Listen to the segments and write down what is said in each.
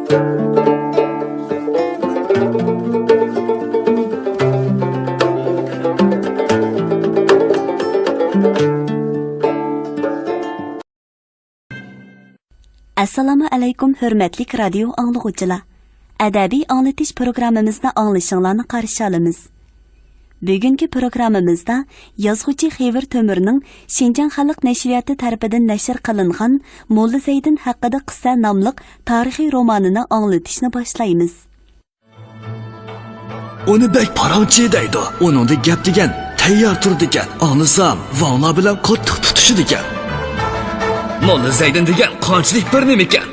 Assalamu alaykum hürmetlik radio anlıqçılar. Adabiy anlatish programmamizni anglashinglarni qarshi olamiz. Bugungi programmamizda yozuvchi Xevir To'mirning Shinjan xalq nashriyati tarafidan nashr qilingan Molla Zaydin haqida qissa nomli tarixiy romanini anglatishni boshlaymiz. Uni bek paranchi deydi. Uningda gap degan tayyor turdi ekan. Anglasam, vanglar bilan qattiq tutishdi ekan. Molla Zaydin degan qonchilik bir nima ekan?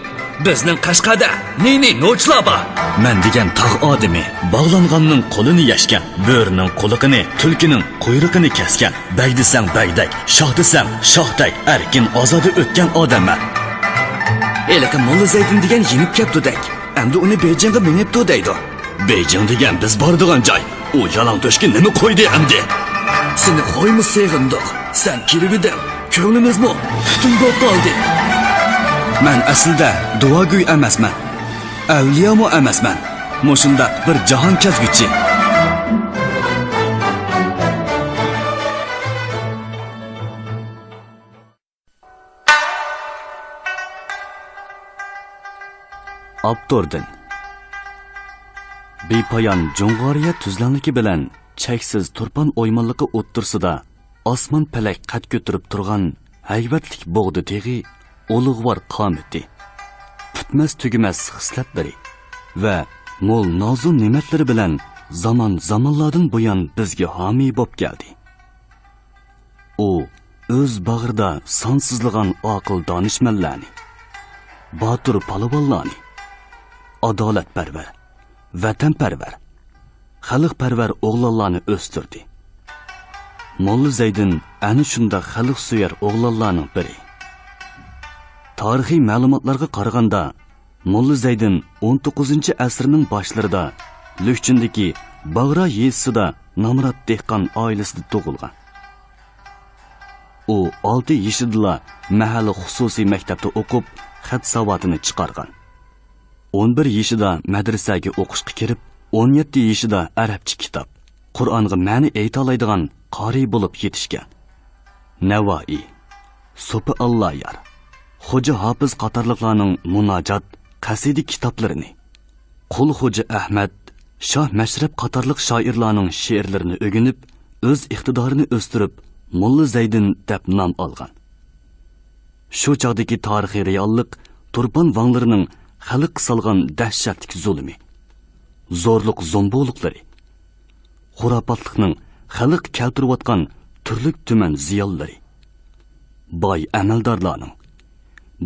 Bizning Qashqada nini nochlar bor. Men degan tog' odami bog'langanning qo'lini yashgan, bo'rining quliqini, tulkining quyrug'ini kesgan, bag desang bagdak, shoh desang shohdak, erkin ozoda o'tgan odamman. Lekin Molla Zaydin degan yenib kelibdi-dak. Endi uni Bejingga minibdi deydi. Bejing degan biz boradigan joy. U yalang to'shga nima qo'ydi endi? Seni qo'ymi sevimdiq? Sen kiribiding. Ko'nglimizmi tutun bo'lib qoldi. Men aslida duogo'y emasman. Avliyomi emasman. Mushunda bir jahon kezguchi. Abdurdin bepoyon Jung'oriya tuzlanligi bilan cheksiz turpan o'ymonligi o'ttirsida osmon palak qad ko'tarib turgan haybatlik bog'di teg'i ulug'vor qomati, tutmas tugumas xislatlari va mo'l nozu ne'matlari bilan zamonlardan buyon bizga homiy bo'lib keldi. U o'z bag'rida sonsizlagan oqil donishmandlarni, botir palvonlarni, adolatparvar, vatanparvar, xalqparvar o'g'lonlarni o'stirdi. Molla Zaydin ana shunda xalq suyar o'g'lonlarning biri. Tarixiy ma'lumotlarga qaraganda, Molla Zaydin 19-asrning boshlarida Luxchindagi Bag'ra yezisida Namrat dehqon oilasida tug'ilgan. U 6 yoshida mahalla xususiy maktabda o'qib, xat savodini chiqargan. 11 yoshida madrasaga o'qishga kirib, 17 yoshida arabcha kitob, Qur'onga ma'ni ayta oladigan qori bo'lib yetishgan. Navoiy, So'pi Alloyar, Xo'ja Hofiz qatorliqlarning munojat, qasida kitoblarini, Qul Xo'ja Ahmad, Shoh Mashrab qatorliq shoirlarning she'rlarini o'rganib, o'z iqtidorini o'stirib, Molla Zaydin deb nom olgan. Shu chog'dagi tarixiy reallik turpan vanglarining xalq solgan dahshatli zulmi, zo'rliq zo'mbo'liqlari, xurofotlikning xalq keltirayotgan turli tuman ziyollari, boy amaldorlarning,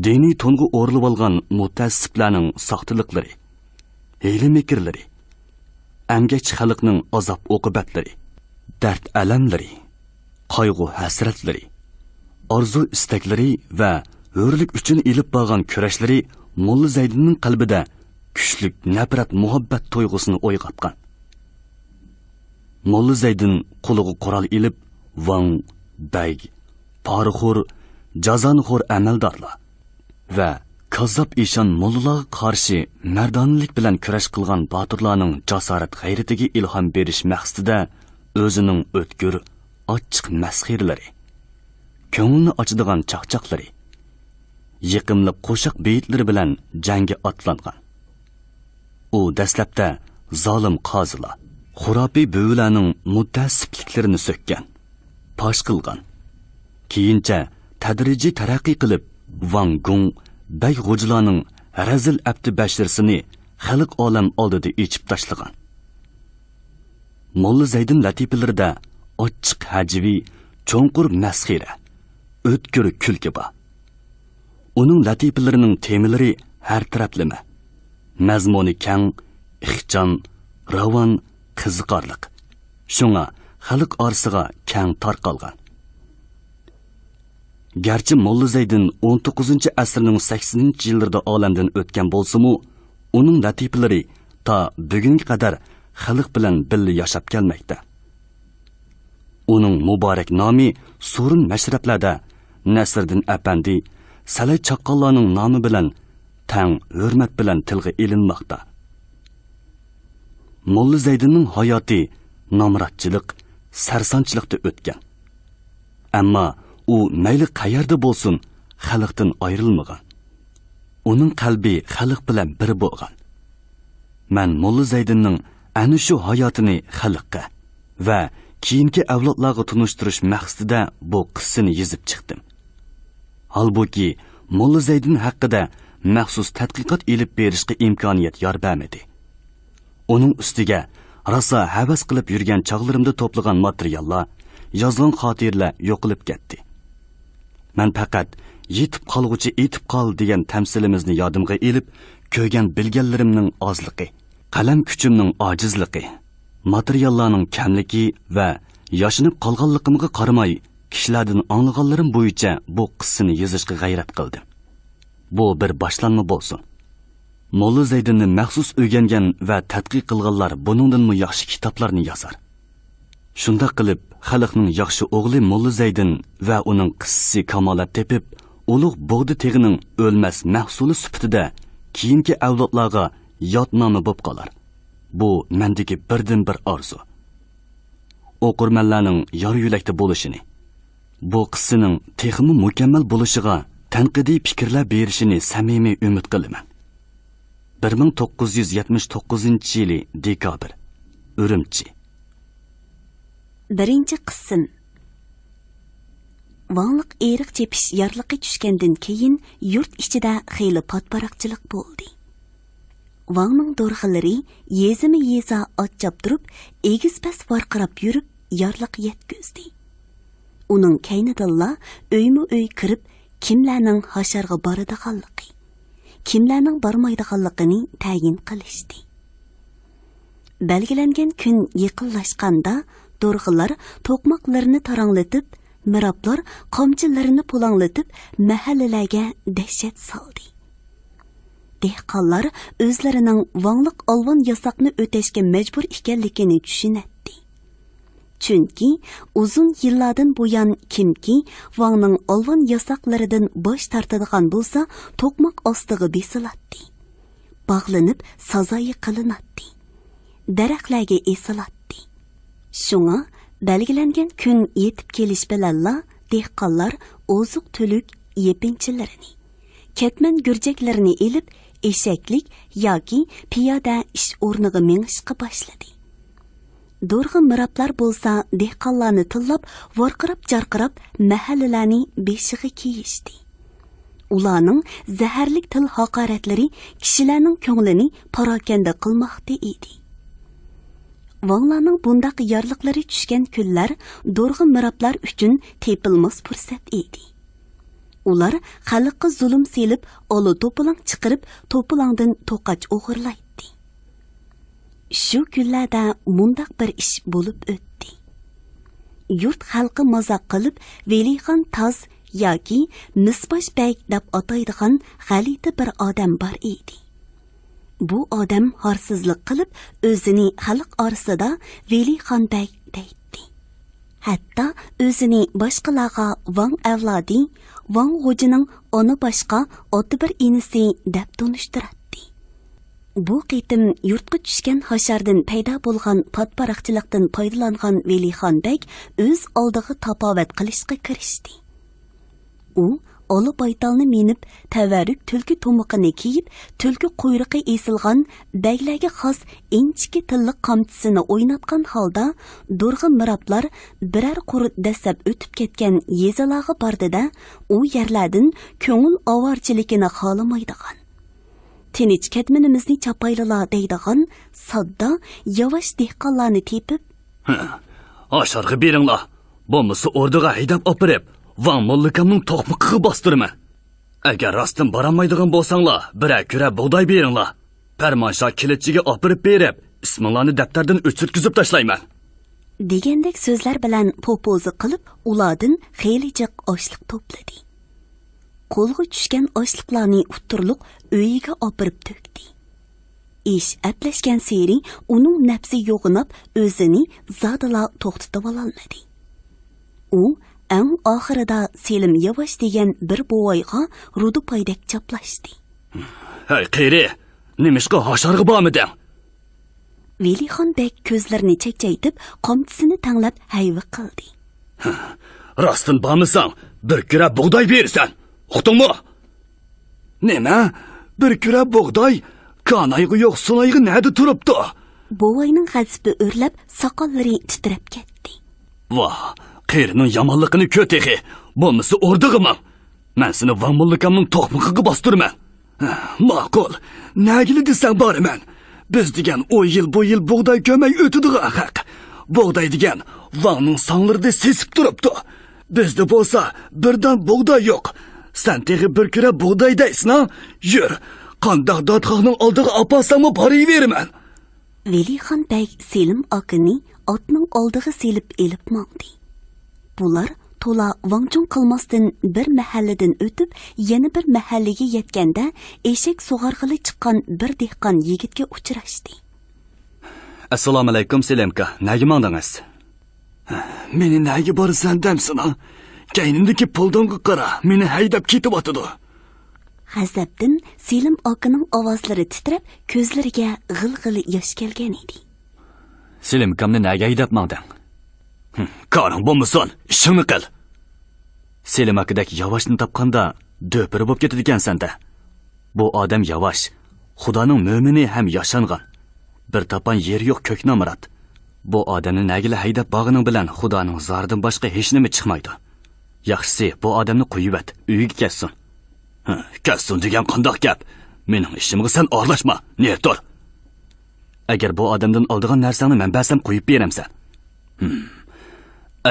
diniy to'ngu o'rlib olgan mutassiblarning soxtaliklari, hiyla mekrlari, amgakchi xalqning azob oqibatlari, dard alamlari, qayg'u hasratlari, orzu istaklari va hurlik uchun ilib borgan kurashlari Molla Zaydinning qalbida kuchli nafrat muhabbat tuyg'usini uyg'otgan. Molla Zaydin qo'liga qurol ilib, Vang, Bag, Parxur, Jazonxo'r amaldorlar va kazzob ishon mollalarga qarshi mardonlik bilan kurash qilgan botirlarning jasorat g'ayratiga ilhom berish maqsadida o'zining o'tkir, ochiq masxirlari, ko'ngilni ochadigan chaqchaqlari, yiqimli qo'shiq beytlari bilan jangga otlangan. U dastlabda zolim qozilar, xurofiy bo'ylarning mutassibliklarini so'kkan, posh qilgan. Keyincha tadrijiy taraqqiy qilib, Wang Gung, Bey G'o'jilarning razil abdi bashirsini xalq olam oldida echib tashlagan. Molla Zaydin latifalarida ochiq hajvi, cho'nqur masxira, o'tkir kulki bor. Uning latifalarining temalari har taraflama, mazmuni kang, ixcham, ravon, qiziqarliq. Shunga xalq orasiga kang tarqalgan. Garchi Molla Zaydin 19-asrning 80-yillarida olamdan o'tgan bo'lsa-mu, uning latifalari ta bugunga qadar xalq bilan birga yashab kelmoqda. Uning muborak nomi surun mashrablarda Nasriddin Apandi, Salay chaqqonlarning nomi bilan tang hurmat bilan tilga ilinmoqda. Molla Zaydinning hayoti nomratchilik, sarsanchilikda o'tgan. Ammo u mayli qayerda bo'lsin, xalqdan ayrilmagan. Uning qalbi xalq bilan bir bo'lgan. Men Molla Zaydinning ana shu hayotini xalqqa va keyingi avlodlarga tunishtirish maqsadida bu qissani yozib chiqdim. Halbuki Molla Zaydin haqida maxsus tadqiqot elib berishga imkoniyat yor bermadi. Uning ustiga rosa havas qilib yurgan chog'larimda to'plagan materiallar, yozgan xotiralar yo'qolib ketdi. Men faqat yetib qolguchi etib qol degan tamsilimizni yodimga elib, ko'rgan bilganlarimning ozligi, qalam kuchimning ojizligi, materiallarning kamligi va yoshinib qolganligimga qaramay, kishilardan anglaganlarim bo'yicha bu qissani yozishga g'ayrat qildim. Bu bir boshlanma bo'lsin. Molla Zaydinni maxsus o'rgangan va tadqiq qilganlar buningdanmi yaxshi kitoblarni yozar. Shunda qilib, xalqning yaxshi o'g'li Molla Zaydin va uning qissasi kamolat tepib, ulug' bo'g'di teg'ining o'lmas mahsuli sifatida keyingi avlodlarga yodnomi bo'lib qolar. Bu mendagi birdan bir orzu. O'qirmanlarning yor yulakda bo'lishini, bu qissaning texmi mukammal bo'lishiga tanqidiy fikrlar berishini samimiy umid qilaman. 1979-yili dekabr, Urumchi. Birinchi qism. Vangliq eriq chepish yorliqi tushgandan keyin yurt ichida xeyli potparaqchilik bo'ldi. Vangning do'rxilari yezimi-yeza otchab turib, egiz-pas varqirab yurib, yorliq yetkizdi. Uning kaynidalla uyma-uy kirib, kimlarning hasharga boradiganligi, kimlarning bormaydiganligini tayin qilishdi. Belgilangan kun yaqinlashganda do'rg'illar to'qmoqlarini taranglatib, mirablar qamchilarini pulanglatib, mahallalarga dahshat soldi. Dehqonlar o'zlarining vangliq olvon yasoqni o'tashga majbur ekanligini tushunatdi. Chunki uzun yillardan buyon kimki vangning olvon yasoqlaridan bosh tortadigan bo'lsa, to'qmoq ostiga besilatdi. Bog'lanib sazoyi qilinatdi. Daraxtlarga esilatdi. Shunga belgilangan kun yetib kelish bilanla dehqonlar oziq-to'lik yepinchilarini, ketman gurjaklarini elib, eshaklik yoki piyoda ish o'rniga mengishga boshladi. Do'rg'i mirablar bo'lsa, dehqonlarni tillab, vorqirab-jarqirab mahallalarni beshiga kiyishdi. Ularning zaharlik til haqoratlari kishilarning ko'nglini parokanda qilmoqda edi. Vanglarning bundaq yorliqlari tushgan kunlar do'rg'i mirablar uchun tepilmas fursat edi. Ular xalqqa zulm selib, olu to'pilang chiqirib, to'pilangdan to'qach o'g'irlaydi. Shu kunlarda mundaq bir ish bo'lib o'tdi. Yurt xalqi mazoq qilib, Velixon Toz yoki Misbosh bey deb ataydigan g'alati bir odam bor edi. Bu odam xorsizlik qilib, o'zini xalq orasida Velixon bey deydi. Hatto o'zini boshqalarga Vang avlodi, Vang xo'jining ona boshqa oti bir inisi deb tunishtiradi. Bu qitim yurtga tushgan hashardan paydo bo'lgan potparaqchilikdan foydalangan Velixon bey o'z oldiga tapovat qilishga kirishdi. U Ola baytalni minib, tavarruk tulki to'miqini kiyib, tulki quyruqi esilgan, baglarga xos inchki tilliq qamchisini o'ynatgan holda, do'rg'i mirablar birar qurut dasab o'tib ketgan yezalarga bordida, u yerlardan ko'ngil ovorchiligini xolamaydigan. Tinch ketminimizni chapaylilar deydigan, sodda, yavash dehqonlarni tepib, "Asharga beringlar, bo'lmasa o'rdaga haydab opirib, Van Mollikamning to'qmoqiga bostirman. Agar rostdan boramaydigan bo'lsanglar, birar kura bug'doy beringlar. Farmonsho kilitchiga opirib berib, isminglarni daftardan o'chirtkizib tashlayman." degandek so'zlar bilan popozi qilib, ulardan xeylijiq oshliq to'pladi. Qo'lga tushgan oshliqlarni uttirliq uyiga opirib to'kdi. Ish atlashgan seri uning nafsi yo'g'inib, o'zini zadila to'xtatib ololmadi. U eng oxirida Selim Yavash degan bir bo'voyga rudu paydak chaplashdi. Hey qeyri, nimishqa hasharg'i bormiding? Velixon bek ko'zlarini chekchaytib, qomtisini tanglab hayvi qildi. Rostdan bormisang, bir kura bug'doy bersan. Uqdingmi? Nima? Bir kura bug'doy kanayg'i yo'q, sunayg'i nada turibdi? Bovayning g'azibi o'rlab, soqollari titrab ketdi. Voh, qeyrining yomonligini ko'tehi. Bo'lmasa o'rdig'iman. Men seni Vangmullakamning to'qmog'iga bostirman. Ma'qul. Nagili desang boraman. Biz degan o yil bu yil bug'doy ko'may o'tidiga haq. Bug'doy degan Vangning songlarida sesib turibdi. Bizda bo'lsa birdan bug'doy yo'q. Sen teg'i bir kira bug'doy deysan, ha? Yur. Qandoq dodxohning oldiga opasangmi boraveraman. Velixon bek Selim akini otning oldiga selib elib mangdi. Bular to'la Vangchun qilmasdan bir mahalladan o'tib, yana bir mahallaga yetganda eshak sug'arg'ili chiqqan bir dehqon yigitga uchrashdi. Assalomu alaykum Selimka. Nega mangdingiz? Meni nega borsan damsan? Kaynimdagi puldonga qara, meni haydab ketib otidi. G'azabdan Selim akining ovozlari titrab, ko'zlariga g'il-g'il yosh kelgan edi. Selimkamni nega haydab mangding? Qaring bo'lmasin, ishingni qil. Selim akadek yavoshni topganda do'piri bo'lib ketadi ekansan-da. Bu odam yavosh, Xudoning mo'mini ham yashangan. Bir topan yer yo'q ko'k nomrod. Bu odamni nagila haydab bog'ining bilan Xudoning zoridan boshqa hech nima chiqmaydi. Yaxshisi bu odamni qo'yib et, uyiga ketsin. Ketsin degan qandoq gap? Mening ishimga sen aralashma, ne tur. Agar bu odamdan oldigan narsangni men bersam qo'yib beramsan.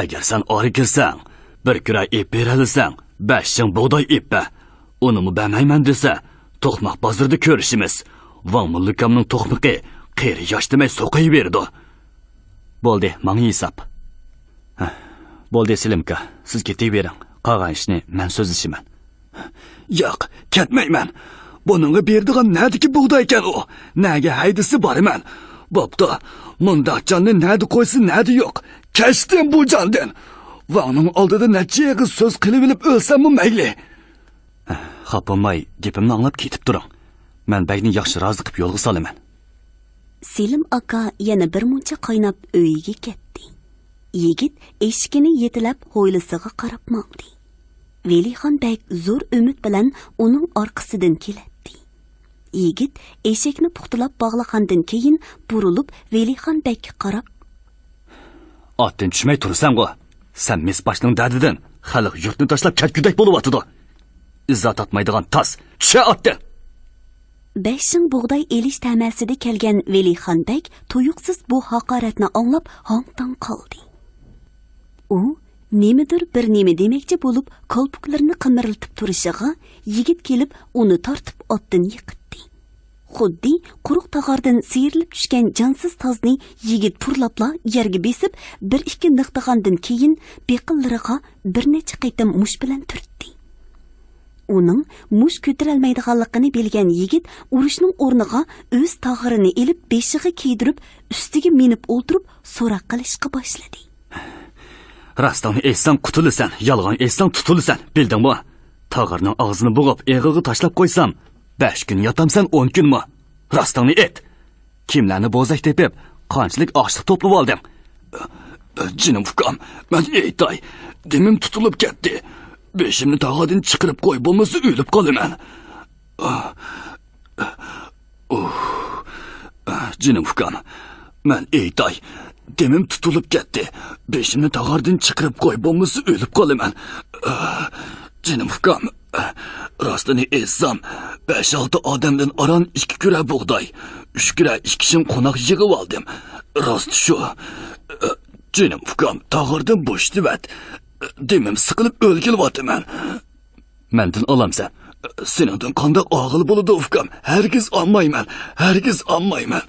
Agar sen ori kirsang, bir kura ip beralsang, 5 shing bug'doy ippa. Unimi bermayman desa, to'qmoq bozorda ko'rishimiz. Vangmullakamning to'qmoqi qeri yosh demay so'qay berdi. Bo'ldi, menga hisob. Bo'ldi Selimka, siz ketavering. Qolgan ishni men so'zlashiman. Yo'q, ketmayman. Buningga berdigan nadiki bug'doy ekan u. Naga haydisi boraman. Bo'pti, mundaq jonni nadi qo'ysin, nadi yo'q. Kashdim bu jondan. Vangning oldida necha yig'iz so'z qilib olib o'lsammi mayli. Xapolmay, gapimni anglab ketib turing. Men bagni yaxshi rozi qilib yo'lga solaman. Selim aka yana bir muncha qaynab uyiga ketdi. Yigit eshikini yetilab hovlisiga qarab mangdi. Velixon bek zo'r umid bilan uning orqasidan keladi. Yigit eshikni puxtalab bog'lagandan keyin burilib Velixon bekka qarab, "Otdan tushmay tursan-ku. Sen mesbashning dadidan xalq yurtni tashlab ketgudak bo'lib otidi. Izzat atmaydigan tas, tusha otdan." 5 shing bug'doy elish tamasida kelgan Velixon bek tuyuqsiz bu haqoratni anglab hong-tong qoldi. U nimadir bir nima demoqchi bo'lib, kolpuklarini qimirlatib turishiga yigit kelib uni tortib otdan yiqitdi. Xuddi quruq tag'ordan siyrilib tushgan jonsiz tozni yigit purlapla yerga besib, bir ikki niqtagandan keyin beqillariga bir necha qaytam mush bilan turtdi. Uning mush ko'tarolmaydiganligini bilgan yigit urushning o'rniga o'z tag'irini elib beshiga kiydirib, ustiga minib o'ltirib so'roq qilishga boshladi. Rastdan aytsang qutulasan, yolg'on aytsang tutulasan, bildingmi? Tag'irning og'zini bo'g'ib, eg'iga tashlab qo'ysam, 5 kun yotamsan, 10 kunmi? Rastdan ayt. Kimlarni bo'zak tepib, qanchalik ochliq to'plab oldim? Jinim ukam, men aytay, demim tutulib ketdi. Beshimni tag'odan chiqarib qo'y, bo'lmasa o'lib qolaman. Jinim ukam, men aytay, demim tutulib ketdi. Beshimni tag'odan chiqarib qo'y, bo'lmasa o'lib qolaman. Jinim ukam, rostini aytsam, 5-6 odamdan aron 2 kura bug'doy, 3 kura 2 shim qo'noq yig'ib oldim. Rost shu. Jinim ukam, tag'ordan bo'shtibat. Demim siqilib o'lgilyapman. Mendan olamsan. Seningdan qandoq og'il bo'ladi ukam? Hargiz olmayman, hargiz olmayman.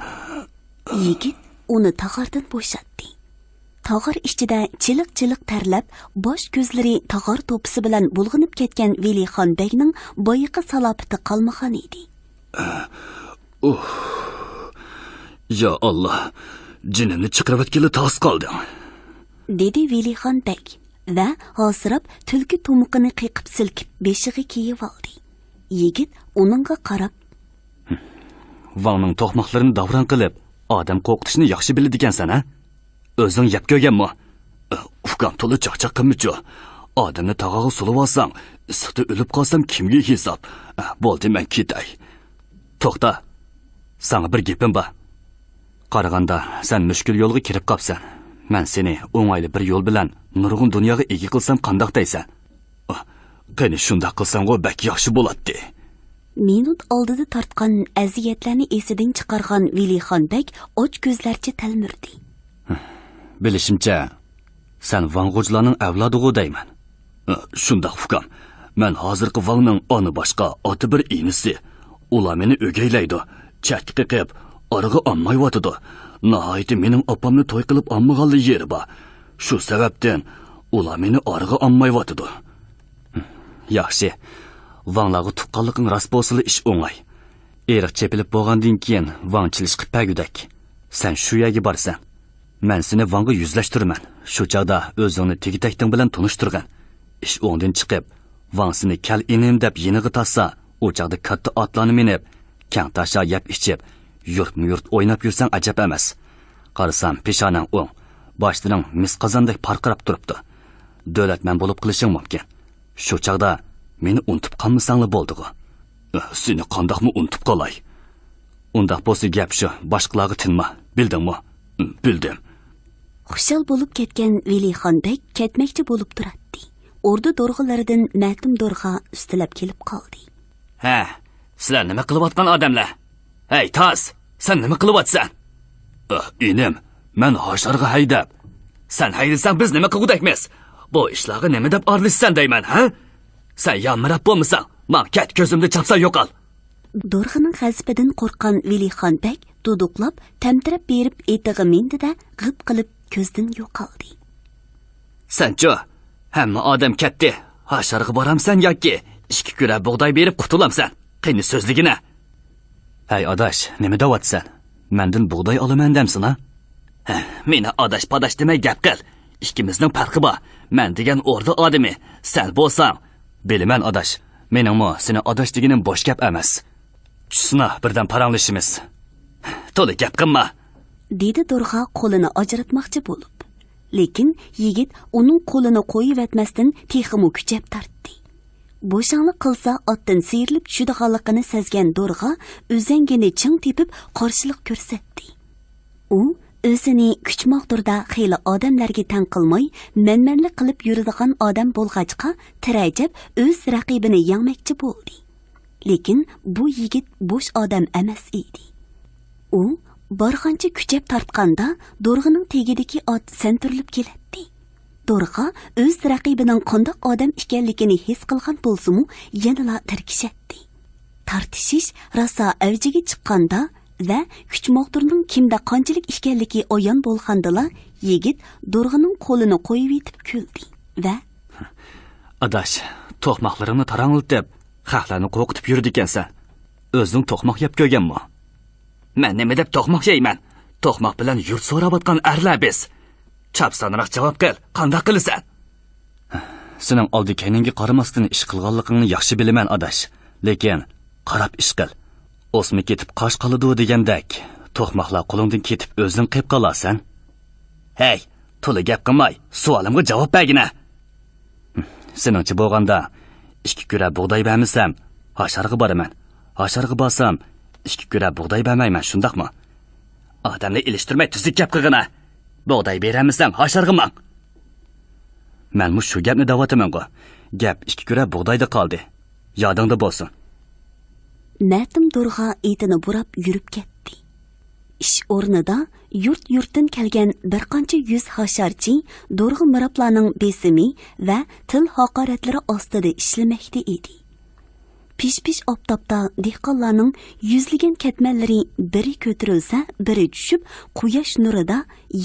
Yigit uni tag'ordan bo'shatdi. Tag'or ichida chiliq-chiliq tarlab, bosh ko'zlari tag'or to'pisi bilan bulg'inib ketgan Velixon bekning boyiqi salopiti qolmagan edi. Ya Allah, jinimni chiqarib o'tkili tos qoldim, dedi Velixon bek va hozirab tulki to'muqini qiqib silkib beshiga kiyib oldi. Yigit uningga qarab, Vangning to'qmoqlarini davron qilib, odam qo'rqitishni yaxshi biladigansan, ha? O'zing yeb ko'rganmi? Ukam to'la chaqchaq qilmichu. Odamni tog'og'i sulib olsam, issiqda o'lib qolsam kimga hisob? Bo'ldi, men ketay. To'xta. Sana bir gapim bor. Qaraganda sen mushkul yo'lga kirib qopsan. Men seni o'ng'ayli bir yo'l bilan nurg'un dunyoga ega qilsam qandoq deysan? Qani shunday qilsam-ku bak yaxshi bo'ladi. Minut oldida tortgan aziyatlarni esidan chiqargan Velixonbek och ko'zlarcha talmirdi. Bilishimcha, sen Vang'ujlarning avlodiga deyman. Shunday hukam. Men hozirgi Vangning oni boshqa, oti bir inisi. Ular meni o'gaylaydi, chakki qilib, orig'i olmayotidi. Nihoyat mening opamni to'y qilib olmaganli yeri bor. Shu sababdan ular meni orig'i olmayotidi. Yaxshi. Vanglarga tuqqanliging rost bo'lsa ish o'ng'ay. Eriq chepilib bo'lgandan keyin vangchilish qilib pagudak. Sen shu yerga borsan, men seni Vangga yuzlashtirman. Shu chaqda o'zingni tegitakting bilan tunishtirgan. Ish o'ngdan chiqib, Vang seni kal inim deb yeniga tassa, o chaqda katta otlarni minib, kang tasha yeb ichib, yurt o'ynab yursang ajab emas. Qarasam, peshonang o'ng, boshtining mis qozondek parqirab turibdi. Davlatman bo'lib qilishing mumkin. Shu chaqda meni unutib qolmasanglar bo'ldi-ku. Seni qandoqmi unutib qolay? Undaq bo'lsa gap shu, boshqalarga tinma. Bildingmi? Bildim. Xushal bo'lib ketgan Velixonbek ketmoqchi bo'lib turadi. Ordu dorg'ilaridan Matum dorg'a ustilab kelib qoldi. Ha, sizlar nima qilayotgan odamlar? Hey, Toz, sen nima qilyapsan? Inim, men hosharga haydab. Sen haydasan biz nima qilgudakmiz? Bu ishlarga nima deb arlishsan deyman, ha? Sen yamirab bo'lmasan, men ket ko'zimda chapsa yo'qol. Dorg'ining g'azibidan qo'rqqan Velixonbek duduqlab, tamtirab berib etig'i mendida g'ib qilib ko'zdan yo'qoldi. Sen-chi, hamma odam ketdi. Hasharga boramsan yoki 2 kura bug'doy berib qutulamsan? Qani so'zligina. Hey adash, nima deyapsan? Mendan bug'doy olaman demsin, ha? Meni adash-padash demay gap qil. Ikkimizning farqi bor. Men degan o'rda odami, sen bo'lsang, bilaman adash. Meningmi seni adash deganim bosh gap emas. Tushsina birdan paranglashimiz. To'la gap qilma, dedi Dorg'a qo'lini ajratmoqchi bo'lib. Lekin yigit uning qo'lini qo'yib etmasdan texmi kuchab tortdi. Bo'shanglik qilsa otdan siyrilib tushadiganligini sezgan Dorg'a o'zangini ching tepib qarshilik ko'rsatdi. U o'zini kuchmoqdirda xeyli odamlarga tang qilmay, menmanlik qilib yuradigan odam bo'lg'achqa tirajab o'z raqibini yengmoqchi bo'ldi. Lekin bu yigit bo'sh odam emas edi. U borgancha kuchab tortganda Dorg'ining tegidagi ot santirilib keladi. Dorg'a o'z raqibining qandoq odam ekanligini his qilgan bo'lsa-mu, yanada tirkishatdi. Tartishish rosa avjiga chiqqanda va kuchmoqtirning kimda qanchalik ekanligi oyon bo'lgandala, yigit Dorg'ining qo'lini qo'yib yetib kuldi va adash, to'qmoqlarimni tarangiltib, xalqlarni qo'rqitib yurdi ekansan. O'zing to'qmoq yeb ko'rganmi? Men nima deb to'qmoq yeyman? To'qmoq bilan yurt so'rayotgan arlar biz. Chapsanroq javob qil, qanday qilasan? Sening oldi-keyningga qaramasdan ish qilganligingni yaxshi bilaman adash. Lekin qarab ish qil. O'smi ketib qosh qoladi degandek, to'qmoqlar qo'lingdan ketib o'zing qilib qolasan. Hey, to'la gap qilmay, savolimga javob bergina. Seningcha bo'lganda 2 kura bug'doy bermasam, hasharga boraman. Hasharga borsam 2 kura bug'doy bermayman, shundaqmi? Odamni ilishtirmay tuzuk gap qilgina. Bug'doy beramsan, hasharg'imang. Men shu gapni da'vataman-ku. Gap 2 kura bug'doyda qoldi. Yodingda bo'lsin. Matum Dorg'a etini burab yurib ketdi. Ish o'rnida yurt-yurtdan kelgan bir qancha yuz hasharchi Dorg'a mirablarning besimi va til haqoratlari ostida ishlamoqda edi. Pish-pish oftobda dehqonlarning yuzlagan ketmanlari biri ko'tarilsa, biri tushib, quyosh nurida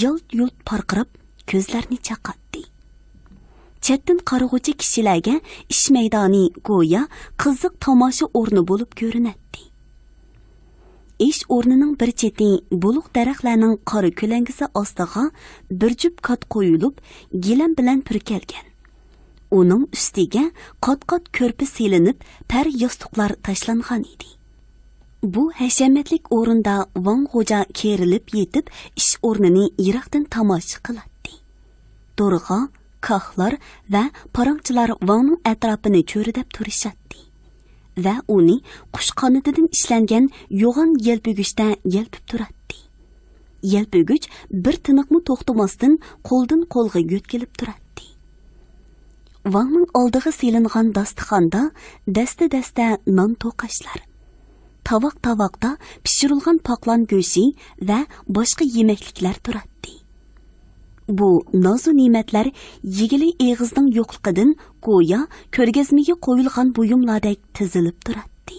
yalt-yult parqirab, ko'zlarni chaqatdi. Chetdan qarag'uvchi kishilarga ish maydoni go'yo qiziq tomosha o'rni bo'lib ko'rinadi. Ish o'rnining bir cheti buluq daraxtlarning qora ko'langisi ostiga bir jup kat qo'yilib, gilam bilan purkalgan. Uning ustiga qat-qat ko'rpa selinib, par yostiqlar tashlangan edi. Bu hashamatlik o'rinda Wang xo'ja kerilib yetib, ish o'rnini yiroqdan tomosha qiladi. Do'rg'a, kahlar va parangchilar Wangning atrofini cho'ridab turishadi va uni qush qanotidan ishlangan yo'g'on yelpig'ichda yelpib turadi. Yelpig'ich bir tiniqmi to'xtamasdan qo'ldan qo'lga yo'tkilib turadi. Wangning oldiga selingan dasturxonda dasta-dasta non to'qashlar. Tavaq-tavaqda pishirilgan paqlan go'shi va boshqa yemekliklar turadi. Bu nozu ne'matlar yigili eg'izning yo'qligidan go'yo ko'rgazmaga qo'yilgan buyumlardek tizilib turadi.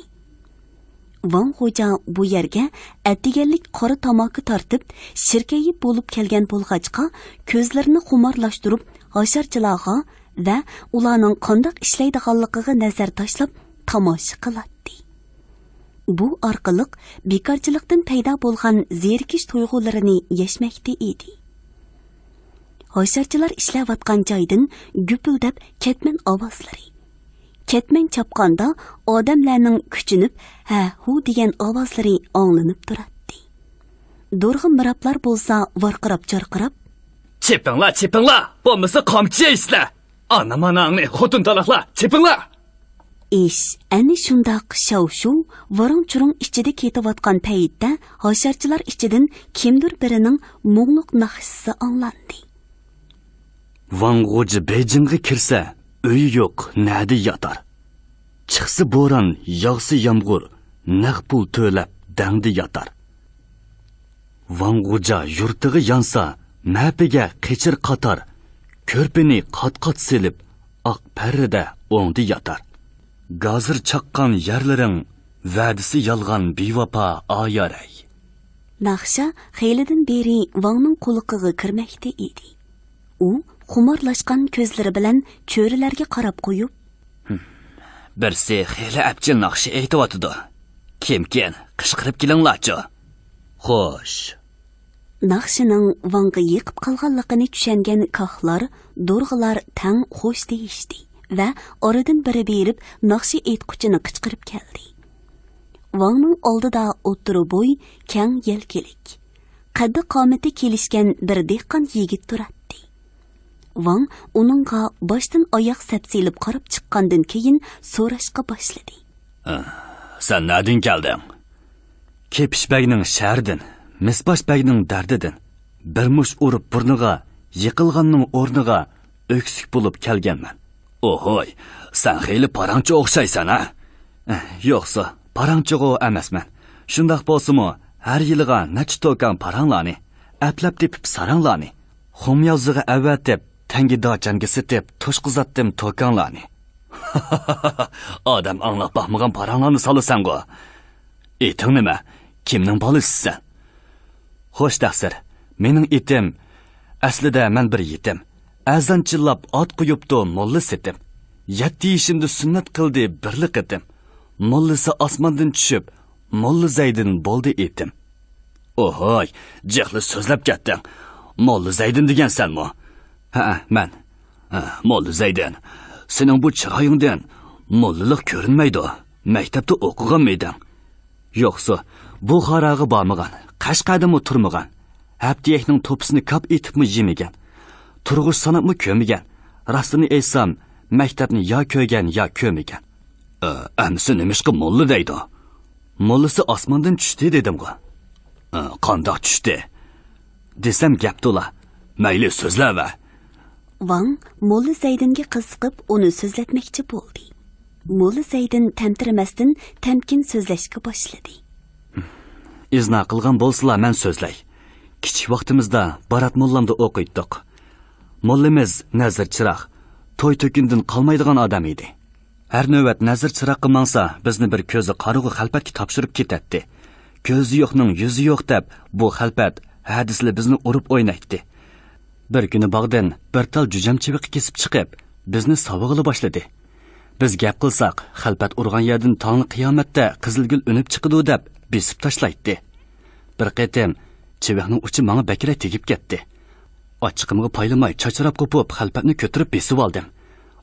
Wang xo'ja bu yerga atdiganlik qora tomoqqa tortib, shirkayib bo'lib kelgan bo'lg'achqa ko'zlarini xumorlashtirib, hasharchilarga va ularning qandoq ishlaydiganligiga nazar tashlab tomosha qiladi. Bu orqali bekorchilikdan paydo bo'lgan zerikish tuyg'ularini yashmakda edi. Hasharchilar ishlayotgan joydan gupildab ketman ovozlari. Ketman chapqanda odamlarning kuchinib, ha-hu degan ovozlari anglanib turadi. Do'rg'in mirablar bo'lsa varqirab-charqirab, "Chepinglar, bo'lmasa qamchi islar. Ana-manangni xotun talaqlar, chepinglar." ish ana shundoq shovshuv varong-churung ichida ketayotgan paytda hasharchilar ichidan kimdir birining mo'ngluq naqshisi anglandi. Wang xo'ja Beijingga kirsa, uyi yo'q, nadi yotar. Chiqsa bo'ron, yog'sa yomg'ir, naq pul to'lab dangdi yotar. Wang xo'ja yurtiga yonsa, mapiga qichir qatar, ko'rpini qat-qat silib, oq parrida o'ngdi yotar. Gazir chaqqan yerlaring va'disi yolg'on bevafo oyaray. Naqsha xeylidan beri Wangning quliqiga kirmakda edi. U xumorlashgan ko'zlari bilan cho'rilarga qarab qo'yib, Birsi xeyli abjil naqshi aytayotdi. Kimkin qishqirib kelinglarchi. Xo'sh. Naqshining Wangga yiqib qolganligini tushungan kahlar, do'rg'alar tang xo'sh deyishdi va oradan biri berib naqshi aytquchini qichqirib keldi. Wangning oldida o'tiri bo'y, kang yelkilik, qaddi qomati kelishgan bir dehqon yigit turadi. Wang uningga boshdan oyoq sapsilib qarab chiqqandan keyin so'rashga boshladi. Sen nadin kelding? Kepishbagning shardan, misboshbagning dardidan, bir mush urib burniga, yiqilganning o'rniga o'ksik bo'lib kelganman. Ohoy, sen xeyli parangchi o'xshaysan ha? Yo'qsa, parangchigo emasman. Shundoq bo'lsa-mu, har yiliga necha to'kan paranglarni, aplab tepib saranglarni, xumyozig'i avatib, tangida janga setib, to'shqizatdim to'kanlarni. Odam anglab baxmagan paranglarni solasan-go. Eting nima? Kimning bolasisan? Xo'sh taqsir, mening etim aslida men bir yetim. Azan chillab ot qo'yibdi molla setim. 7 yashimda sunnat qildi birlik etim. Mollasi osmondan tushib, molla Zaydin bo'ldi etim. Ohoy, jihli so'zlab ketding. Molla Zaydin degansan-mi? Ha, men. Molla Zaydin. Sening bu chiroyingdan mollalik ko'rinmaydi. Maktabda o'qiganmayding. Yo'qsa, bu xarag'i bormagan, Qashqadimi turmagan. Haptiyakning to'pisini kap etibmi yemagan. Turg'ish sanabmi ko'migan. Rastini aytsam, maktabni yo ko'ygan, yo ko'migan. Amsi nimishqa molla deydi? Mollasi osmondan tushdi dedim-ku. Qandoq tushdi? Desam gap to'la. Mayli so'zlava. Wang molla Zaydinga qiziqib uni so'zlatmoqchi bo'ldi. Molla Zaydin tamtirmasdan tamkin so'zlashga boshladi. Izna qilgan bo'lsalar men so'zlay. Kichik vaqtimizda Barat mollamda o'qiydik. Mollamiz Nazir Chiroq, to'y to'kindan qolmaydigan odam edi. Har navbat Nazir Chiroq qilmasa, bizni bir ko'zi qarug'i xalpatga topshirib ketadi. Ko'zi yo'qning yuzi yo'q deb bu xalpat hadisli bizni urib o'ynaydi. Bir kuni bog'dan bir tal jujamchiviq kesib chiqib, bizni savog'ila boshladi. Biz gap qilsak, xalpat urgan yerdan tongli qiyomatda qizilgul unib chiqidi deb besib tashlaydi. Bir qatim chiviqning uchi menga bakra tegib ketdi. Ochiqimga paylamay chachrab qo'pib xalpatni ko'tarib besib oldim.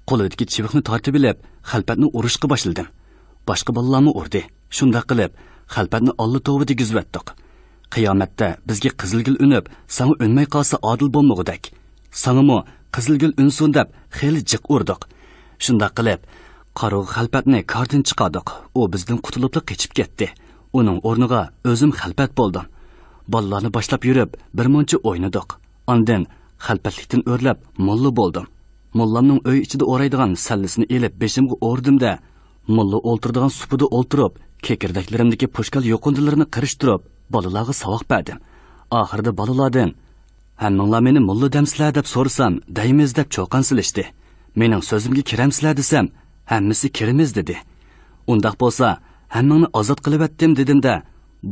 Qo'lidagi chiviqni tortib olib, xalpatni urishga boshladim. Boshqa bolalarni urdi. Shunda qilib, xalpatni Alloh to'g'ri degizvatdiq. Qiyomatda bizga qizilgul unib, sana unmay qolsa adil bo'lmog'idak. Sanamo qizilgul unsun deb xeli jiq urdiq. Shunda qilib, qarog' xalpatni kardan chiqardiq. U bizdan qutulib qochib ketdi. Uning o'rniga o'zim xalpat bo'ldim. Bolalarni boshlab yurib, bir muncha o'ynadik. Ondan xalpatlikdan o'rlab mulla bo'ldim. Mullamning uy ichida o'raydigan sallisini elib beshimga o'rdim-da, mulla o'ltirdigan supida o'ltirib, kekirdaklarimdagi pushkal yo'qindilarini qirishtirib, bolalarga savoq berdim. Oxirida bolalardan hammanglar meni mulla demsizlar deb so'rasam, deymiz deb cho'qan silishdi. Mening so'zimga kiramsizlar desam, hammasi kirimiz dedi. Undaq bo'lsa, hammangni ozod qilib etdim dedim-da,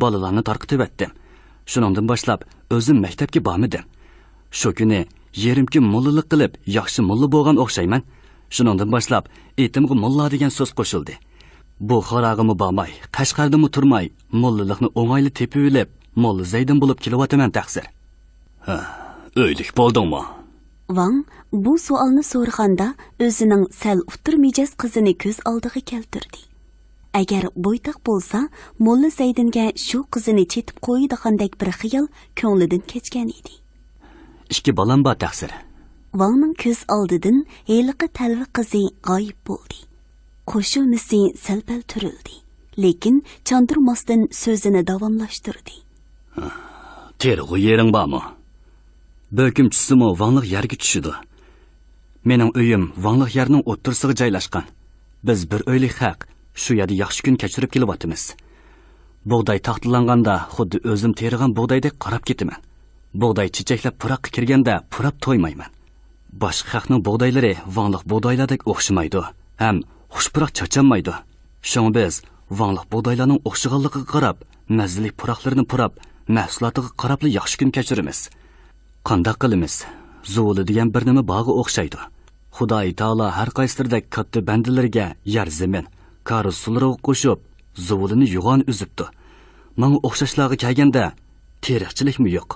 bolalarni tarqitib etdim. Shuningdan boshlab o'zim maktabga bormadim. Shu kuni yerimki mullalik qilib, yaxshi mulla bo'lgan o'xshayman. Shuningdan boshlab etimga mulla degan so'z qo'shildi. Bu xorag'imi bormay, Qashqardimi turmay, mullalikni o'ng'ayli tepib olib, mulla Zaydin bo'lib kelyapman taqsir. Ha, o'ylik bo'ldingmi? Wang bu savolni so'raganda o'zining sal utur mijoz qizini ko'z oldiga keltirdi. Agar bo'ytaq bo'lsa, mulla Zaydinga shu qizini chetib qo'ydigandek bir xiyol ko'nglidan kechgan edi. Ikki balam bor taqsir. Wangning ko'z oldidan heliqi talvi qizi g'oyib bo'ldi. Qo'shilmisi salpal turildi, lekin chandirmasdan so'zini davomlashtirdi. Terg'u yering bormi? Bökümçüsümü Vanlıq yerga tushidi. Mening uyim Vanlıq yerning o'ttirsiga joylashgan. Biz bir uylik haq shu yerda yaxshi kun kechirib kelyapmiz. Bug'doy taxtlanganda xuddi o'zim terigan bug'doydek qarab ketaman. Bug'doy chichaklab puraqqa kirganda purab to'ymayman. Boshqa xalqning bug'doylari Vanlıq bug'doylardek o'xshamaydi, ham xushpuroq chachanmaydi. Shunga biz Vanlıq bug'doylarning o'xshaganligiga qarab, mazali puraqlarini purab, mahsulotiga qarab yaxshi kun kechiramiz. Qandaq qilamiz? Zuvuli degan bir nima bog'i o'xshaydi. Xudoy taolo har qaysirdek katta bandalarga yer zamin, kari sulariga qo'shib, zuvulini yo'g'on uzibdi. Menga o'xshashlarga kelganda teriqchilikmi yo'q.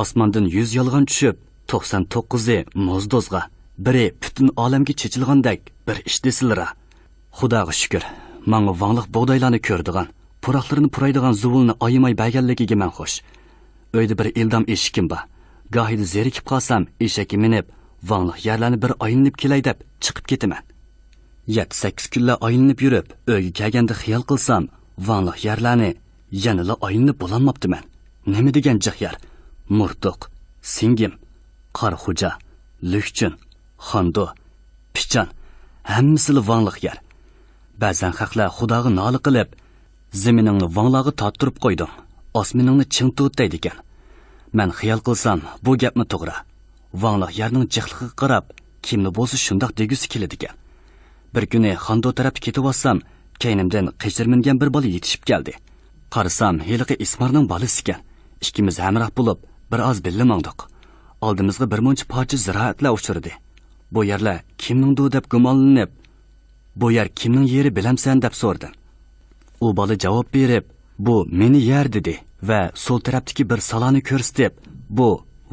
Osmondan 100 yolg'on tushib, 99i mozdozga, biri butun olamga chechilgandek bir ish desilra. Xudoga shukr, menga Vanlıq bug'doylarni ko'rdigan, puroqlarini puraydigan zuvulni ayimay berganligiga men xush. Uyda bir ildam eshikim bor. Gahida zerikib qolsam, eshakka minib, Vanlıq yerlarni bir aylanib kelay deb chiqib ketaman. 7-8 kunlar aylanib yurib, uyga kelganda xiyol qilsam, Vanlıq yerlarni yanala aylanib bo'lolmabdiman. Nima degan jihyar? Murtuq, Singim, Qarxo'ja, Lukchin, Xondo, Pichan, hammasi Vanlıq yer. Ba'zan xalqlar Xudoga nola qilib, zaminingni Vanlığga torttirib qo'ydim. Osmoningni ching tut deydi ekan. Men xiyol qilsam, bu gapmi to'g'ri. Vanlıq yerning jihligiga qarab, kimni bo'lsa shundoq degusi keladi ekan. Bir kuni Xondo tarafga ketib olsam, keynimdan qechirmingan bir bola yetishib keldi. Qarasam, heliqi Ismarning bolasi ekan. Ikkimiz hamroh bo'lib, bir oz birga mangdiq. Oldimizga bir muncha parcha ziroatlar uchirdi. Bu yerlar kimningdir deb gumonlanib, bu yer kimning yeri bilamsan deb so'rdim. U bola javob berib, bu meni yer dedi va so'l tarafdagi bir saloni ko'rsatib, bu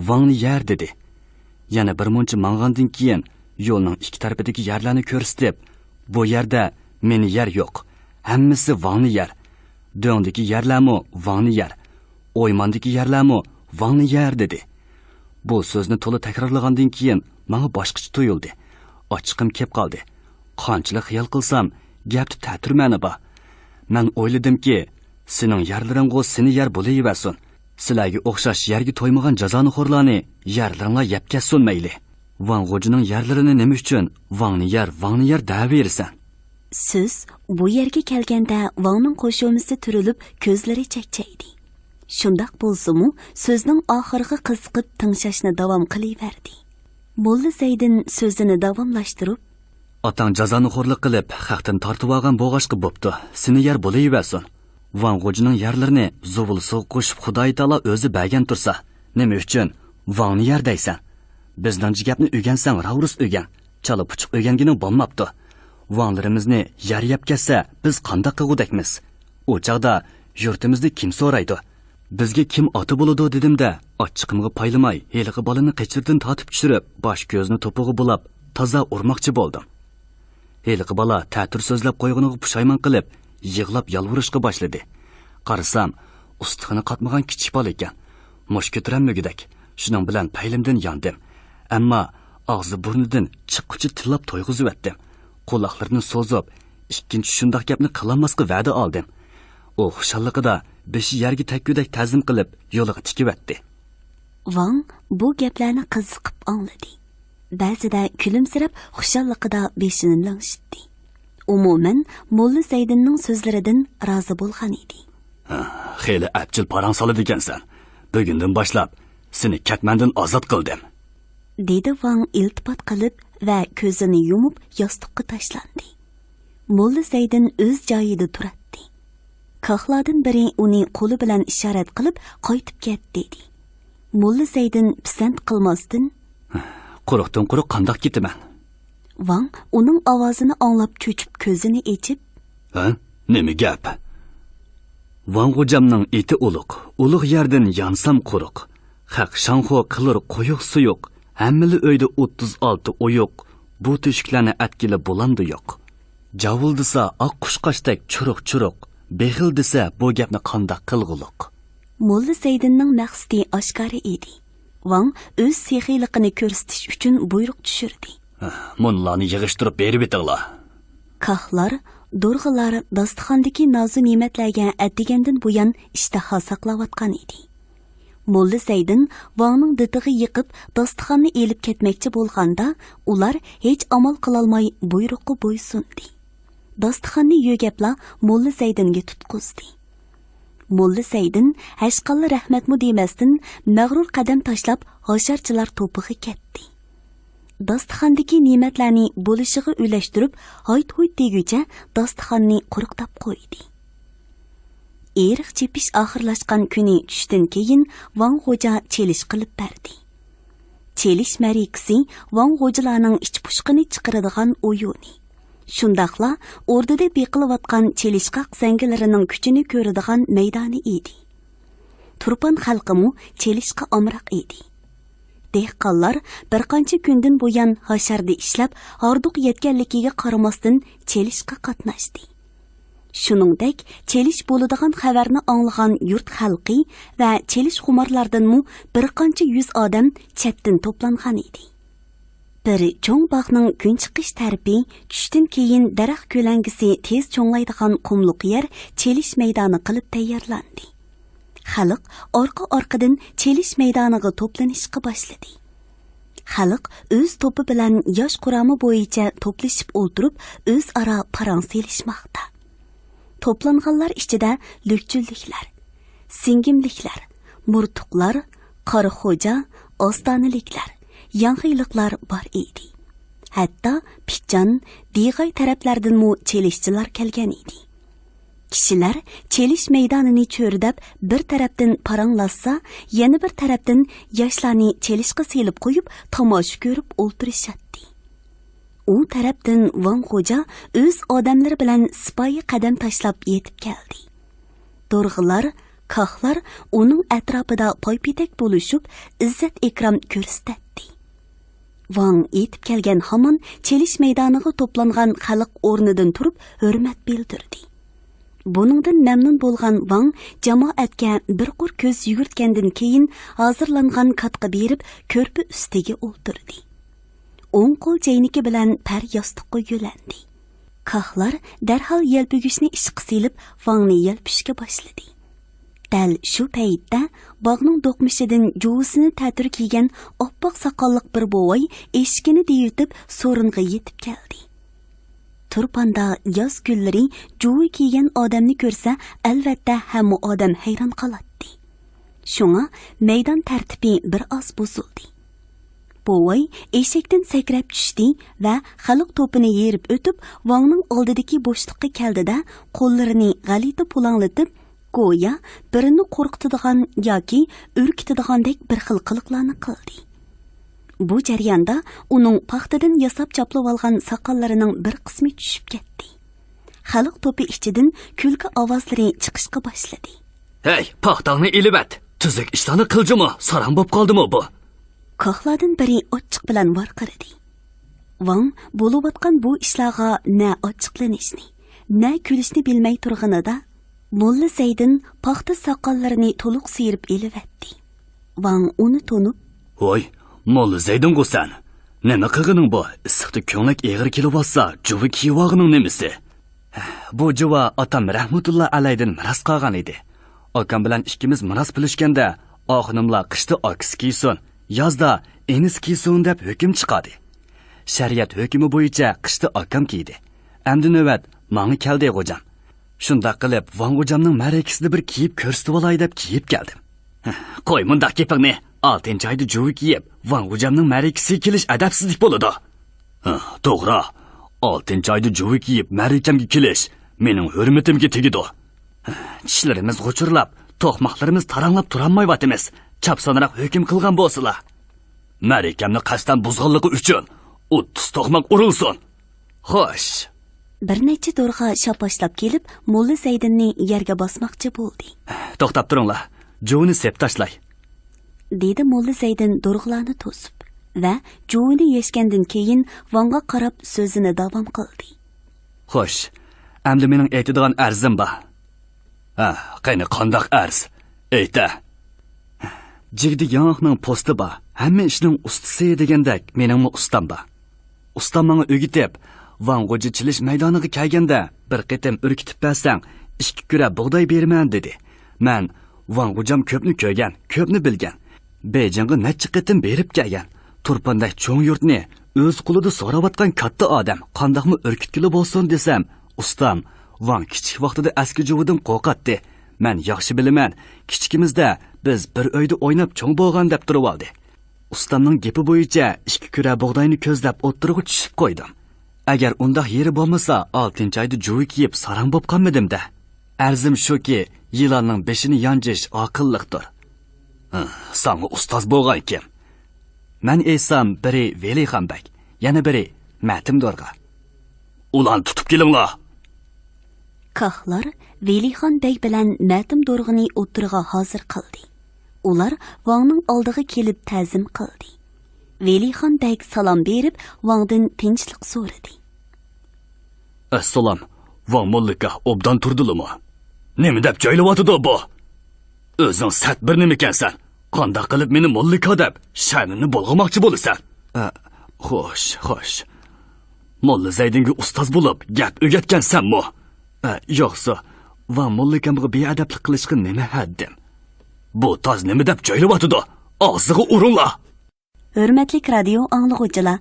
Vangni yer dedi. Yana bir muncha mang'andan keyin yo'lning ikki tarafidagi yerlarni ko'rsatib, bu yerda meni yer yo'q. Hammasi Vangni yer. Do'ngdagi yerlarmi Vangni yer. O'ymondagi yerlarmi Vangni yer dedi. Bu so'zni to'la takrorlagandan keyin menga boshqacha tuyuldi. Ochiqim kelib qoldi. Qanchalik xiyol qilsam, gapni ta'tirmani bor. Men o'yladimki, sening yerlaringga seni yer bo'laversin. Sizlarga o'xshash yerga to'ymagan jazonoxo'rlarni yerlaringga yeb kessin mayli. Van G'ojining yerlarini nima uchun Vangni yer da'versan? Siz bu yerga kelganda Vangning qo'shilmasi turilib, ko'zlari chakchaydi. Shundaq bo'lsa-mu, so'zning oxiriga qiziqib tingshashni davom qilaverdi. Mulla Zaydin so'zini davomlashtirib, Otang jazonoxo'rlik qilib, xalqdan tortib olgan bo'g'ashqa bo'pti. Seni yer bo'laversin. Van G'ojining yerlarini zuvulsiga qo'shib Xudoy taolo o'zi bergan tursa, nima uchun Vangni yer deysan? Bizning gapni o'rgansang, ravrus o'rgan. Chala puchuq o'rgangining bo'lmabdi. Vanglarimizni yer yeb ketsa, biz qanday qilgudakmiz? U chaqda yurtimizda kim so'raydi? Bizga kim oti bo'ladi dedimda, ochiqimga paylamay, heliqi bolani qechirdan tortib tushirib, bosh ko'zni to'pig'i bulab, toza urmoqchi bo'ldim. Heliqi bola ta'tir so'zlab qo'yg'iniga pushaymon qilib, yig'lab yalvurishga boshladi. Qarasam, ustiqini qatmagan kichik bola ekan. Mosh ko'taranmagidek. Shuning bilan paylimdan yondim. Ammo og'zi burnidan chiqqıchi tillab to'yg'izib etdim. Quloqlarini so'zib, ikkinchi shundoq gapni qilolmasga va'da oldim. U xushalligida beshi yerga takkudek ta'zim qilib, yo'liga tikib etdi. Wang bu gaplarni qiziqib angladi. Ba'zida kulimsirab xushalligida beshini langshitdi. Umuman, Molla Zaydinning so'zlaridan rozi bo'lgan edi. Xeyli abjil parang soladi ekansan. Bugundan boshlab seni katmandan ozod qildim. Dedi Wang iltifot qilib va ko'zini yumib yostiqqa tashlandi. Molla Zaydin o'z joyida turadi. Kahlardan biri uning qo'li bilan ishorat qilib qaytib ketdi dedi. Molla Zaydin pisand qilmasdan, Quruqdan quruq qandoq ketaman? Wang uning ovozini anglab cho'chib ko'zini ochib, "Ha? Nima gap?" Wang hocamning eti ulug' yerdan yansam quruq. Haq shanxo qilur qo'yuq suyuq. Hammali uyda 36 oyuq. Bu teshiklarni atkili bo'landi yo'q. Javul desa oq qushqashdek churuq. Behil desa bu gapni qandoq qilg'uluq. Molla Zaydinning maqsadi oshkora edi. Wang o'z sehiyligini ko'rsatish uchun buyruq tushirdi. Munlarni yig'ishtirib berib etinglar. Kahlar, do'rg'ilar dasturxondagi nozik ne'matlarga atdigandan buyon ishtaha saqlayotgan edi. Molla Zaydin Wangning ditig'i yiqib dasturxonni elib ketmoqchi bo'lganda, ular hech amal qilolmay buyruqqa bo'ysundi. Dasturxonni yo'gapla Molla Zaydinga tutqizdi. Molla Zaydin hashqalla rahmatmu demasdan mag'rur qadam tashlab hasharchilar to'piga ketdi. Dasturxondagi ne'matlarni bo'lishiga ulashtirib, hayt-huyt deguncha dasturxonni quruqtab qo'ydi. Eriq chepish oxirlashgan kuni tushdan keyin Wang xo'ja chelish qilib berdi. Chelish marikasi Wang xo'jalarning ichpushqini chiqaradigan o'yini. Shundaqla o'rdida beqilayotgan chelishqaq zangilarining kuchini ko'radigan maydoni edi. Turpan xalqimu chelishqa omroq edi. Dehqonlar bir qancha kundan buyon hasharda ishlab, horduq yetganligiga qaramasdan chelishqa qatnashdi. Shuningdek, chelish bo'ladigan xabarni anglagan yurt xalqi va chelish xumorlardanmu bir qancha 100 odam chetdan to'plangan edi. Bir cho'ng bog'ning kun chiqish tarafi tushdan keyin daraxt ko'langisi tez cho'nglaydigan qumliq yer chelish maydoni qilib tayyorlandi. Xalq orqa-orqadan chelish maydoniga to'planishga boshladi. Xalq o'z to'pi bilan yosh qurami bo'yicha to'plashib o'ltirib, o'zaro parang selishmoqda. To'planganlar ichida lukchulliklar, singimliklar, murtuqlar, qarixo'ja, ostoniliklar, yangiliklar bor edi. Hatto Pichon, Deg'ay taraflardanmu chelishchilar kelgan edi. Kishilar chelish maydonini cho'rdab bir tarafdan paranglassa, yana bir tarafdan yoshlarni chelishga selib qo'yib, tomosha ko'rib o'ltirishadi. U tarafdan Wang xo'ja o'z odamlari bilan sipoyi qadam tashlab yetib keldi. Do'rg'ilar, kahlar uning atrofida poypitak bo'lishib, izzat ikrom ko'rsatdi. Wang yetib kelgan hamon chelish maydoniga to'plangan xalq o'rnidan turib hurmat bildirdi. Buningdan mamnun bo'lgan Wang jamoatga bir qur ko'z yugurtgandan keyin hozirlangan katqa berib ko'rpa ustiga o'ltirdi. O'ng qo'l jayniki bilan par yostiqqa yo'landi. Kahlar darhol yelpigishni ishqa silib Wangni yelpishga boshladi. Dal shu paytda bog'ning do'qmishidan juvusini ta'tir kiygan oppoq soqolliq bir bo'voy eshikini deyitib so'ringa yetib keldi. Turpanda yoz kunlari juvi kiygan odamni ko'rsa, albatta hamma odam hayron qoladi. Shunga maydon tartibi bir oz buzildi. Bo'voy eshikdan sakrab tushdi va xalq to'pini yerib o'tib, Wangning oldidagi bo'shliqqa keldida qo'llarini g'alita pulanglatib, go'yo birini qo'rqitadigan yoki urkitigandek bir xil qiliqlarni qildi. Bu jarayonda uning paxtadan yasab chaplab olgan soqollarining bir qismi tushib ketdi. Xalq to'pi ichidan kulki ovozlari chiqishga boshladi. "Hey, paxtangni ilib at. Tuzuk ishlarni qiljimi? Sarang bo'p qoldimi bu?" Qohlardan biri ochiq bilan varqiradi. Wang bo'layotgan bu ishlarga na ochiqlanishni, na kulishni bilmay turganida Molla Zaydin paxta soqollarini to'liq siyirib elivetdi. Vang uni to'nib, voy molla zaydin qo'san nima qilganing bu issiqda ko'nglik eg'ir kelib olsa juvi kiyvog'ining nimasi bu juva otam rahmatulloh alaydan miras qolgan edi akam bilan ikkimiz miras bilishganda oxinimlar qishda akis kiysin yozda enis kiysin deb hukm chiqadi shariat hukmi bo'yicha qishda akam kiydi endi navbat manga keldi xo'jam shundoq qilib van xo'jamning marakasida bir kiyib ko'rsatib olay deb kiyib keldim qo'y mundaq gapingni 6 oyda juvi kiyib van xo'jamning marakasiga kelish adabsizlik bo'ladi to'g'ri 6 oyda juvi kiyib marakamga kelish mening hurmatimga tegidi tishlarimiz g'uchurlab to'qmoqlarimiz taranglab turolmayotimiz chapsonroq hukm qilgan bo'lsalar marakamni qasddan buzg'anligi uchun 30 to'qmoq urilsin xo'sh bir necha do'rg'a shapashlab kelib Molla Zaydinni yerga bosmoqchi bo'ldi. to'xtab turinglar juvni sep tashlay dedi Molla Zaydin do'rg'larni to'sib va juvni yeshgandan keyin Vanga qarab so'zini davom qildi. xo'sh endi mening aytadigan arzim bor qayni qandoq arz ayta jigdi yong'ning posti bor hamma ishning ustasi degandek meningmi ustam bor ustam menga o'gitib vang'o'ji chilish maydoniga kelganda bir qitim urkitib bersang 2 kura bug'doy beraman dedi man vang'o'jam ko'pni ko'rgan ko'pni bilgan bejingga necha qitim berib kelgan turpandak cho'ng yurtni o'z qo'lida so'rayotgan katta odam qandoqmi urkitkili bo'lsin desam ustam van kichik vaqtida aski juvidim qo'rqatdi man yaxshi bilaman kichikimizda biz bir uyda o'ynab cho'ng bo'lgan deb turib oldi ustamning gapi bo'yicha 2 kura bug'doyni ko'zlab o'ttirg'i tushib qo'ydim agar undaq yeri bo'lmasa 6 oyda juvi kiyib sarang bo'lib qolmadimda arzim shuki yilonning beshini yanjish oqilliqdir sanga ustoz bo'lgan kim man esam biri Velixonbek yana biri Matim Do'rg'a ulan tutib kelinglar Kahlar Velixon bey bilan Matim Do'rg'ini o'tirg'a hozir qildi. Ular Vangning oldiga kelib ta'zim qildi. Velixon bey salom berib Vangdan tinchlik so'radi. Assalom, Van mollika obdan turdilimi? Nima deb joylayotdi bu? O'zing sat bir nima ekansan? Qanday qilib meni mollika deb sha'nini bo'lg'amoqchi bo'lasan? Xo'sh. Molla Zaydinga ustoz bo'lib gap o'rgatgansanmi? Yo'qsa, Van mollikamga beadablik qilishga nima haddim? Bu toz nima deb joylayotdi? Og'ziga uringlar. Hurmatli radio anglovchilar,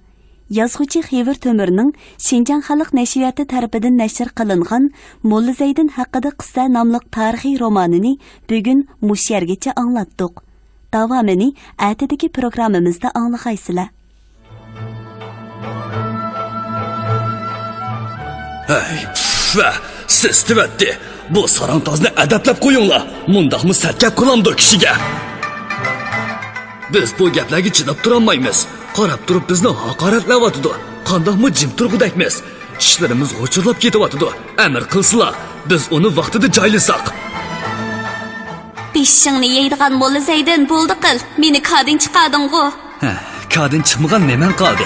yozuvchi Xivir To'mirning Shinjan xalq nashriyati tarafidan nashr qilingan Molla Zaydin haqida qissa nomli tarixiy romanini bugun mush yergacha anglatdik. Davomini atidagi programmamizda anglaysizlar. Siz tivatdi. Bu sarantozni adablab qo'yinglar. Mundaqmi sarkab qilamdi kishiga. Biz bu gaplarga chidab turolmaymiz. Qarab turib bizni haqoratlayotdi. Qandoqmi jim turg'udakmiz. Ishlarimiz g'o'chirlab ketyapti. Amr qilsizlar, biz uni vaqtida joylasak. Beshingni yeydigan Molla Zaydin bo'ldi qil. Meni kadin chiqarding-ku. Kadin chiqmagan neman qoldi?